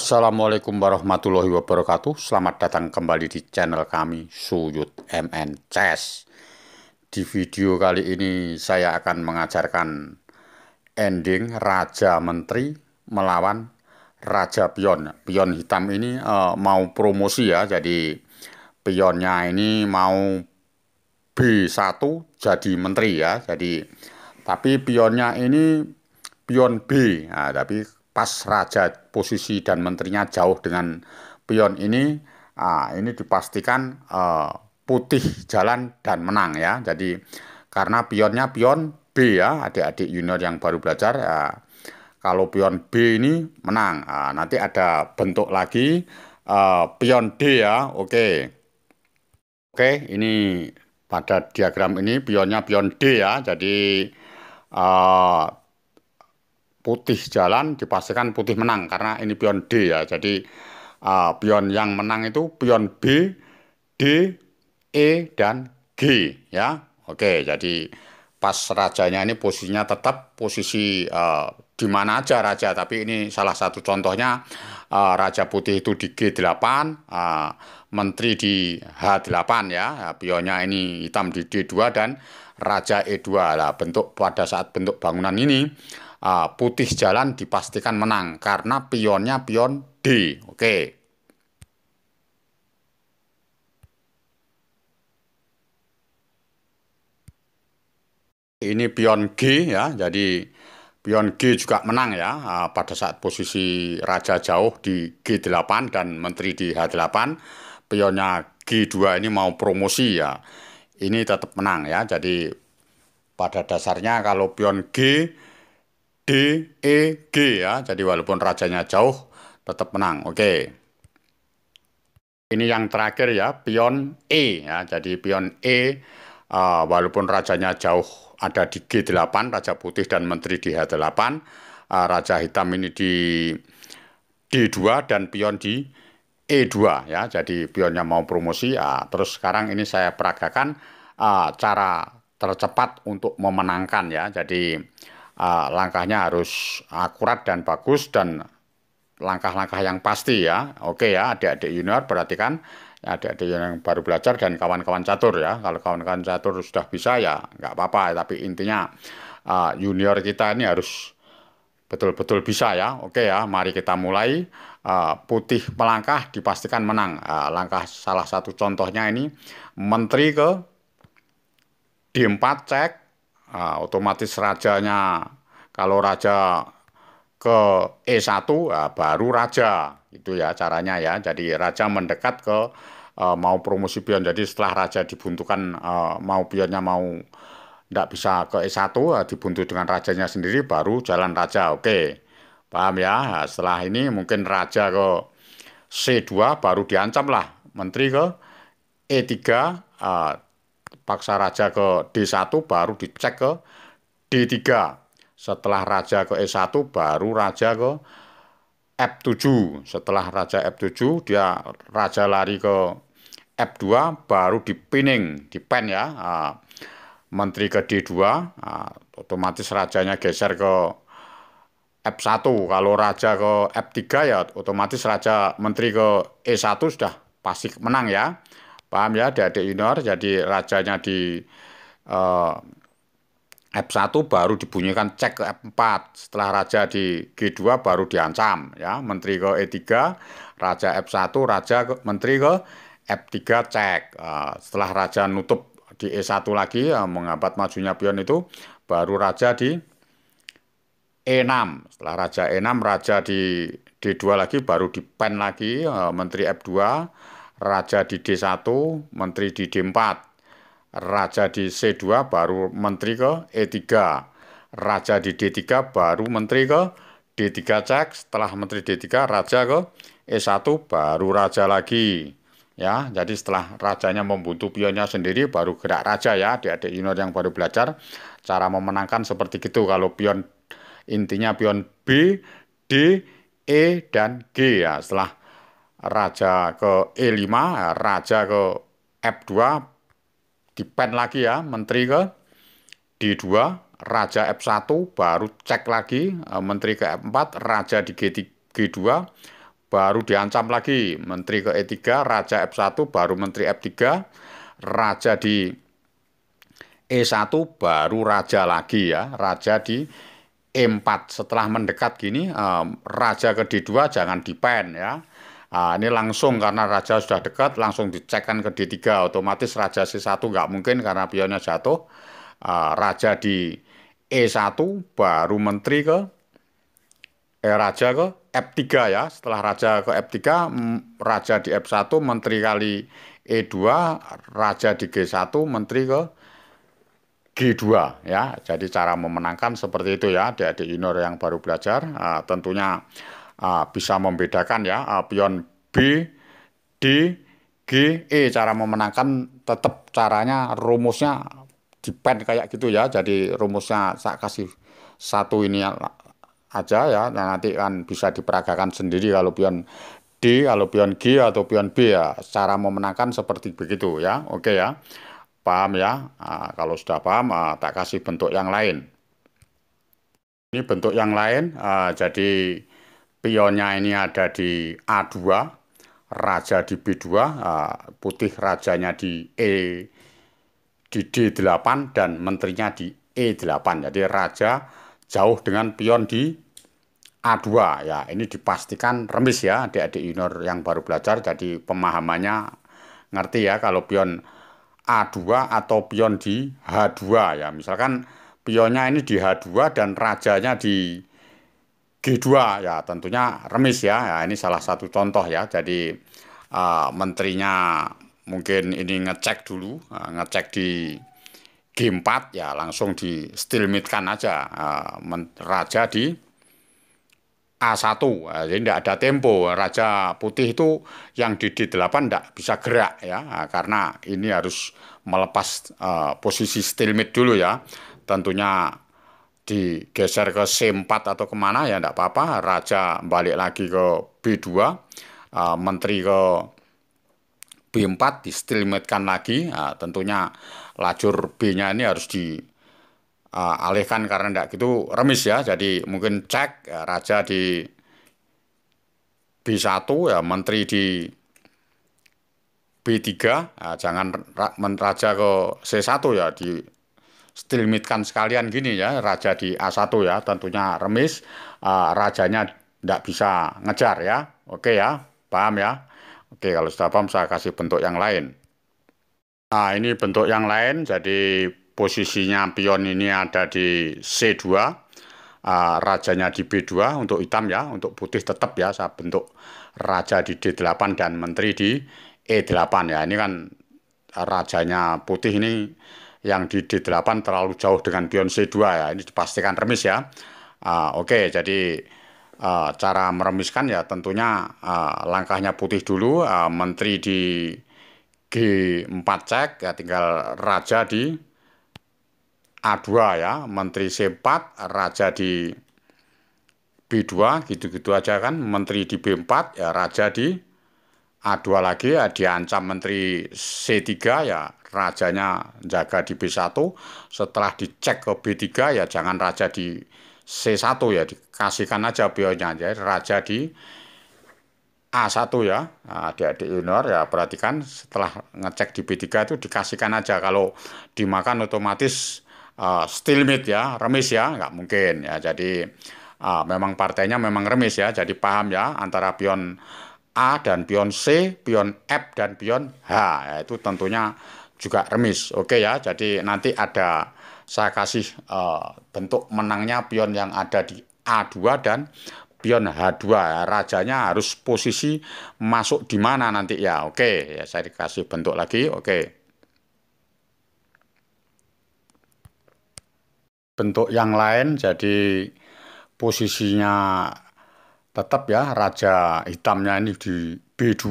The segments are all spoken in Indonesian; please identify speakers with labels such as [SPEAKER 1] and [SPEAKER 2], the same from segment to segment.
[SPEAKER 1] Assalamualaikum warahmatullahi wabarakatuh. Selamat datang kembali di channel kami Suyud MN Chess. Di video kali ini saya akan mengajarkan ending Raja Menteri melawan Raja Pion. Pion hitam ini mau promosi ya. Jadi pionnya ini mau B1 jadi menteri ya. Jadi tapi pionnya ini pion B. Nah, tapi pas raja posisi dan menterinya jauh dengan pion ini dipastikan putih jalan dan menang ya. Jadi karena pionnya pion B ya, adik-adik junior yang baru belajar ya, kalau pion B ini menang. Nanti ada bentuk lagi pion D ya. Oke, ini pada diagram ini pionnya pion D ya. Jadi eh, putih jalan dipastikan putih menang karena ini pion D ya. Jadi pion yang menang itu pion B, D, E, dan G ya. Oke, jadi pas rajanya ini posisinya tetap posisi di mana aja raja. Tapi ini salah satu contohnya raja putih itu di G8, menteri di H8 ya. Pionnya ini hitam di D2 dan raja E2 lah. Bentuk pada saat bentuk bangunan ini putih jalan dipastikan menang karena pionnya pion D. Oke. Ini pion G ya. Jadi pion G juga menang ya pada saat posisi raja jauh di G8 dan menteri di H8. Pionnya G2 ini mau promosi ya. Ini tetap menang ya. Jadi pada dasarnya kalau pion G, D, E, G ya. Jadi walaupun rajanya jauh tetap menang. Oke. Ini yang terakhir ya, pion E ya. Jadi pion E walaupun rajanya jauh ada di G8, raja putih dan menteri di H8, raja hitam ini di D2 dan pion di E2 ya. Jadi pionnya mau promosi. Terus sekarang ini saya peragakan cara tercepat untuk memenangkan ya. Jadi langkahnya harus akurat dan bagus dan langkah-langkah yang pasti ya. Oke ya, adik-adik junior perhatikan, adik-adik yang baru belajar dan kawan-kawan catur ya. Kalau kawan-kawan catur sudah bisa ya nggak apa-apa. Tapi intinya junior kita ini harus betul-betul bisa ya. Oke ya, mari kita mulai. Putih melangkah dipastikan menang. Langkah salah satu contohnya ini menteri ke D4 cek. Otomatis rajanya kalau raja ke E1 baru raja itu ya caranya ya. Jadi raja mendekat ke mau promosi pion. Jadi setelah raja dibuntukan mau pionnya mau tidak bisa ke E1 dibuntu dengan rajanya sendiri baru jalan raja. Oke. Paham ya? Nah, setelah ini mungkin raja ke C2 baru diancam lah menteri ke E3 paksa raja ke D1 baru dicek ke D3. Setelah raja ke E1 baru raja ke F7. Setelah raja F7 dia raja lari ke F2 baru dipining, dipen ya. Menteri ke D2 otomatis rajanya geser ke F1. Kalau raja ke F3 ya otomatis raja menteri ke E1 sudah pasti menang ya. Paham ya adik-adik junior. Jadi rajanya di eh, F1 baru dibunyikan cek ke F4. Setelah raja di G2 baru diancam ya. Menteri ke E3, raja F1, raja ke, menteri ke F3 cek. Setelah raja nutup di E1 lagi menghambat majunya pion itu baru raja di E6. Setelah raja E6, raja di D2 lagi baru dipen lagi menteri F2, raja di D1, menteri di D4. Raja di C2 baru menteri ke E3. Raja di D3 baru menteri ke D3 cek. Setelah menteri D3 raja ke E1 baru raja lagi. Ya, jadi setelah rajanya membuntu pionnya sendiri baru gerak raja ya. Adik-adik junior yang baru belajar cara memenangkan seperti itu. Kalau pion intinya pion B, D, E dan G ya. Setelah raja ke E5, raja ke F2 dipen lagi ya, menteri ke D2, raja F1 baru cek lagi menteri ke F4, raja di G2 baru diancam lagi menteri ke E3, raja F1 baru menteri F3, raja di E1 baru raja lagi ya, raja di E4. Setelah mendekat gini, raja ke D2 jangan dipen ya. Ini langsung karena raja sudah dekat, langsung dicekkan ke D3. Otomatis raja C1 nggak mungkin karena pionnya jatuh. Raja di E1 baru menteri ke raja ke F3 ya. Setelah raja ke F3, raja di F1, menteri kali E2, raja di G1, menteri ke G2 ya. Jadi cara memenangkan seperti itu ya, adik-adik junior yang baru belajar. Tentunya bisa membedakan ya, pion B, D, G, E. Cara memenangkan tetap caranya rumusnya dipen kayak gitu ya. Jadi rumusnya saya kasih satu ini aja ya. Nah, nanti kan bisa diperagakan sendiri kalau pion D, kalau pion G atau pion B ya. Cara memenangkan seperti begitu ya. Oke ya. Paham ya? Kalau sudah paham, tak kasih bentuk yang lain. Ini bentuk yang lain, jadi pionnya ini ada di A2, raja di B2, putih rajanya di di D8 dan menterinya di E8. Jadi raja jauh dengan pion di A2 ya. Ini dipastikan remis ya, adik-adik junior yang baru belajar. Jadi pemahamannya ngerti ya kalau pion A2 atau pion di H2 ya. Misalkan pionnya ini di H2 dan rajanya di G2 ya, tentunya remis ya. Ya, ini salah satu contoh ya. Jadi menterinya mungkin ini ngecek dulu, ngecek di G4 ya, langsung di stalemate-kan aja raja di A1, jadi tidak ada tempo. Raja putih itu yang di D8 tidak bisa gerak ya, karena ini harus melepas posisi stalemate dulu ya. Tentunya digeser ke C4 atau kemana ya tidak apa-apa. Raja balik lagi ke B2, menteri ke B4 di stalemate-kan lagi. Tentunya lajur B-nya ini harus di alihkan karena tidak gitu remis ya. Jadi mungkin cek ya, raja di B1 ya, menteri di B3 ya, jangan raja ke C1 ya, di stalemate-kan sekalian gini ya. Raja di A1 ya, tentunya remis, rajanya tidak bisa ngejar ya. Oke ya, paham ya. Oke, kalau sudah paham saya kasih bentuk yang lain. Nah, ini bentuk yang lain, jadi posisinya pion ini ada di C2, rajanya di B2 untuk hitam ya, untuk putih tetap ya, saya bentuk raja di D8 dan menteri di E8 ya. Ini kan rajanya putih ini yang di D8 terlalu jauh dengan pion C2 ya, ini dipastikan remis ya. Oke, jadi cara meremiskan ya tentunya langkahnya putih dulu, menteri di G4 cek ya, tinggal raja di A2 ya, menteri C4, raja di B2, gitu-gitu aja kan. Menteri di B4 ya, raja di A2 lagi ya, diancam menteri C3 ya, rajanya jaga di B1. Setelah dicek ke B3 ya, jangan raja di C1 ya, dikasihkan aja pionnya aja, raja di A1 ya. Adik-adik junior ya, perhatikan setelah ngecek di B3 itu dikasihkan aja. Kalau dimakan otomatis stalemate ya, remis ya, nggak mungkin ya. Jadi memang partainya memang remis ya. Jadi paham ya, antara pion A dan pion C, pion F dan pion H ya, itu tentunya juga remis. Oke ya, jadi nanti ada saya kasih bentuk menangnya pion yang ada di A2 dan pion H2 ya. Rajanya harus posisi masuk di mana nanti ya. Oke, ya saya dikasih bentuk lagi. Oke. Bentuk yang lain jadi posisinya tetap ya, raja hitamnya ini di B2,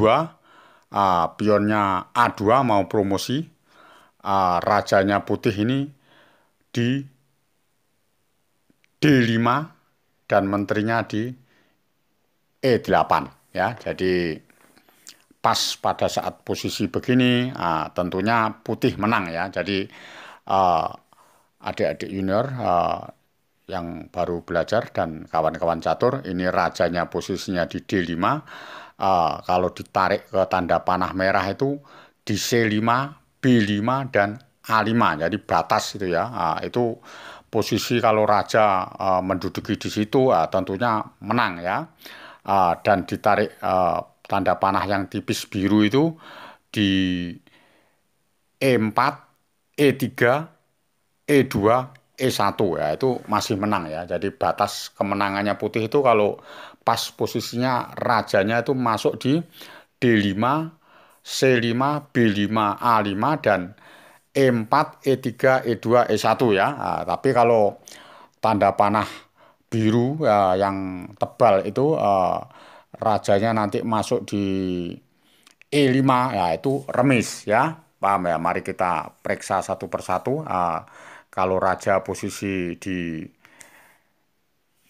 [SPEAKER 1] pionnya A2 mau promosi, rajanya putih ini di D5 dan menterinya di E8 ya. Jadi pas pada saat posisi begini tentunya putih menang ya. Jadi adik-adik junior yang baru belajar dan kawan-kawan catur, ini rajanya posisinya di D5, Kalau ditarik ke tanda panah merah itu di C5, B5, dan A5. Jadi batas itu ya. Itu posisi kalau raja menduduki di situ tentunya menang ya. Dan ditarik tanda panah yang tipis biru itu di E4, E3, E2, E1 ya itu masih menang ya. Jadi batas kemenangannya putih itu kalau pas posisinya rajanya itu masuk di D5, C5, B5, A5 dan E4, E3, E2, E1 ya. Tapi kalau tanda panah biru yang tebal itu rajanya nanti masuk di E5 ya itu remis ya. Paham ya? Mari kita periksa satu persatu. Kalau raja posisi di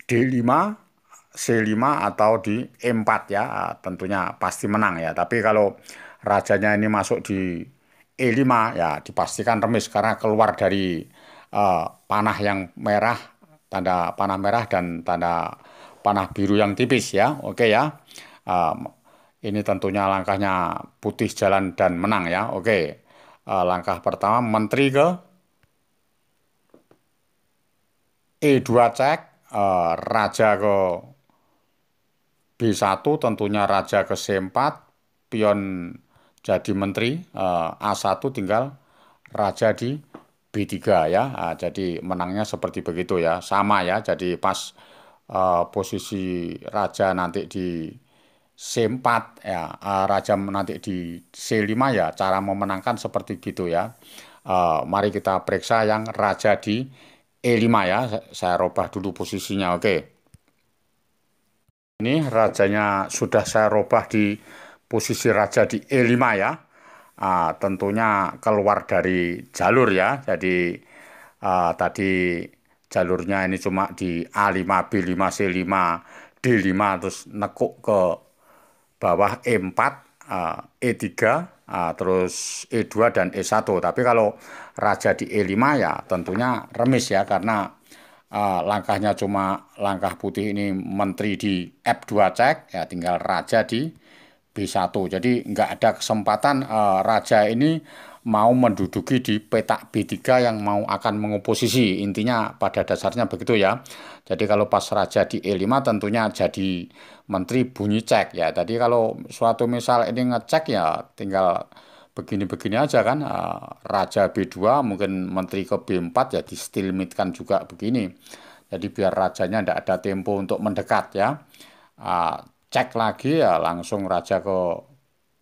[SPEAKER 1] D5, C5 atau di E4 ya, tentunya pasti menang ya. Tapi kalau rajanya ini masuk di E5 ya dipastikan remis karena keluar dari panah yang merah, tanda panah merah dan tanda panah biru yang tipis ya. Oke ya. Eh, ini tentunya langkahnya putih jalan dan menang ya. Oke. Langkah pertama menteri ke E2 cek, raja ke B1 tentunya raja ke C4, pion jadi menteri, A1 tinggal raja di B3 ya. Jadi menangnya seperti begitu ya, sama ya. Jadi pas posisi raja nanti di C4 ya, raja nanti di C5 ya, cara memenangkan seperti gitu ya. Mari kita periksa yang raja di E5 ya, saya robah dulu posisinya, oke. Ini rajanya sudah saya robah di posisi raja di E5 ya. Tentunya keluar dari jalur ya. Jadi tadi jalurnya ini cuma di A5, B5, C5, D5 terus nekuk ke bawah E4, E3, terus E2 dan E1. Tapi kalau raja di E5 ya tentunya remis ya karena langkahnya cuma langkah putih ini menteri di F2 cek ya tinggal raja di B1. Jadi nggak ada kesempatan raja ini mau menduduki di petak B3 yang mau akan mengoposisi. Intinya pada dasarnya begitu ya. Jadi kalau pas raja di E5 tentunya jadi menteri bunyi cek ya. Tadi kalau suatu misal ini ngecek ya tinggal begini-begini aja kan. Raja B2 mungkin menteri ke B4 ya distilmitkan juga begini. Jadi biar rajanya tidak ada tempo untuk mendekat ya. Ah, Cek lagi ya langsung raja ke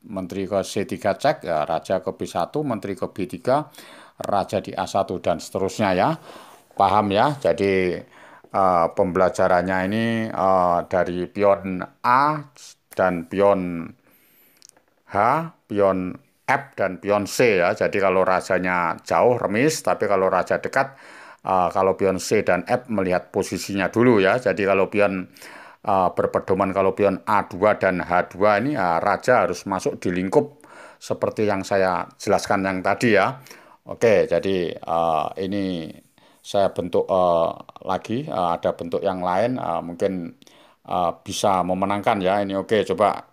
[SPEAKER 1] menteri ke C3 cek ya raja ke B1, menteri ke B3, raja di A1 dan seterusnya ya. Paham ya? Jadi pembelajarannya ini dari pion A dan pion H, pion F dan pion C ya. Jadi kalau rajanya jauh remis, tapi kalau raja dekat kalau pion C dan F melihat posisinya dulu ya. Jadi kalau pion berpedoman kalau pion A2 dan H2 ini raja harus masuk di lingkup seperti yang saya jelaskan yang tadi ya. Oke, jadi ini saya bentuk lagi ada bentuk yang lain mungkin bisa memenangkan ya. Ini oke, coba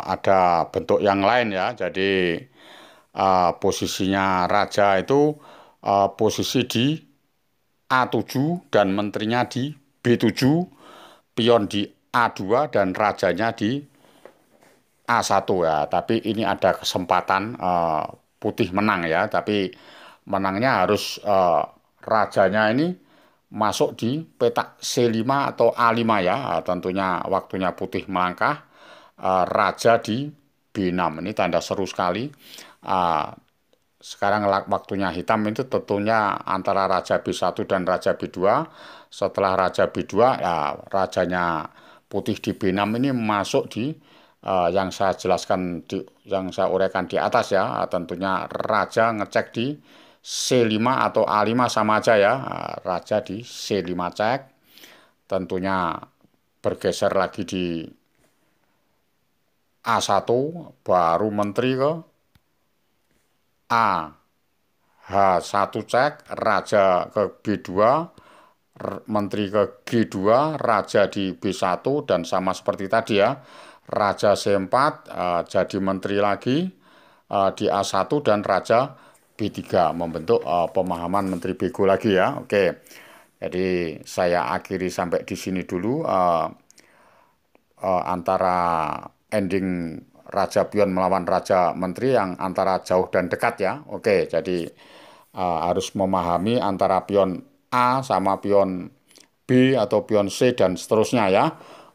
[SPEAKER 1] ada bentuk yang lain ya. Jadi posisinya raja itu posisi di A7 dan menterinya di B7, pion di A2 dan rajanya di A1 ya. Tapi ini ada kesempatan putih menang ya. Tapi menangnya harus rajanya ini masuk di petak C5 atau A5 ya. Tentunya waktunya putih melangkah. Raja di B6 ini tanda seru sekali. Uh, Sekarang waktunya hitam itu tentunya antara Raja B1 dan Raja B2. Setelah Raja B2, ya rajanya putih di B6 ini masuk di yang saya jelaskan yang saya uraikan di atas ya. Tentunya Raja ngecek di C5 atau A5 sama aja ya. Raja di C5 cek. Tentunya bergeser lagi di A1, baru menteri ke A. H1 cek, raja ke B2, menteri ke G2, raja di B1, dan sama seperti tadi ya, raja C4 jadi menteri lagi di A1, dan raja B3 membentuk pemahaman menteri bego lagi ya. Oke. Jadi saya akhiri sampai di sini dulu antara ending Raja Pion melawan Raja Menteri yang antara jauh dan dekat ya. Oke, jadi harus memahami antara pion A sama pion B atau pion C dan seterusnya ya.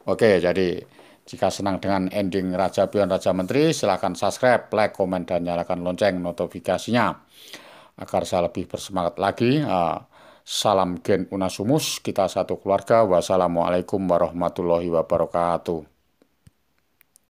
[SPEAKER 1] Oke, jadi jika senang dengan ending Raja Pion Raja Menteri, silahkan subscribe, like, komen, dan nyalakan lonceng notifikasinya agar saya lebih bersemangat lagi. Salam Gen Unasumus, kita satu keluarga. Wassalamualaikum warahmatullahi wabarakatuh.